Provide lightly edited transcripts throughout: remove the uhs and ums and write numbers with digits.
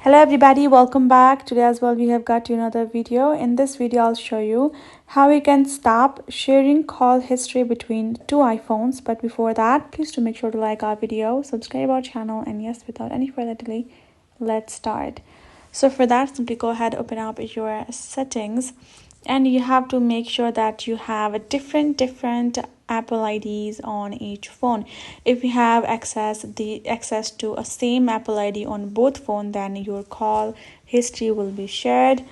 Hello everybody, welcome back. Today as well we have got to another video. In this video I'll show you how you can stop sharing call history between two iPhones. But before that, please do make sure to like our video, subscribe our channel, and yes, without any further delay, let's start. So for that, simply go ahead, open up your settings, and you have to make sure that you have a different Apple IDs on each phone. If you have access to a same Apple ID on both phones, then your call history will be shared.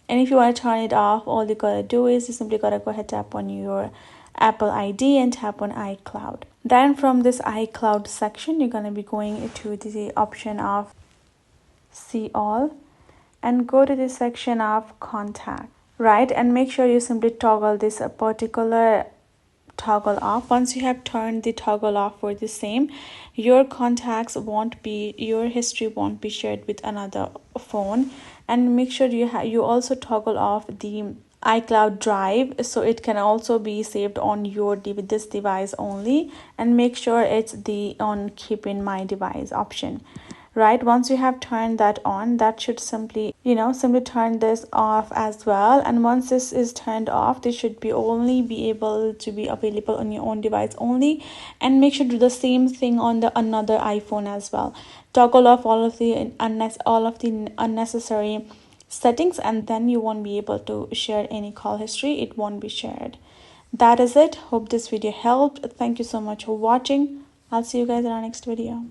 And if you want to turn it off, all you gotta do is you simply gotta go ahead, tap on your Apple ID and tap on iCloud. Then from this iCloud section, you're gonna be going to the option of see all and go to the section of contact, right? And make sure you simply toggle this particular toggle off. Once you have turned the toggle off for the same, your history won't be shared with another phone. And make sure you also toggle off the iCloud drive, so it can also be saved on this device only. And make sure it's the on keep in my device option, right? Once you have turned that on, that should simply turn this off as well. And once this is turned off, this should be only be able to be available on your own device only. And make sure to do the same thing on the another iPhone as well. Toggle off all of the unnecessary settings, and then you won't be able to share any call history. It won't be shared. That is it. Hope this video helped. Thank you so much for watching. I'll see you guys in our next video.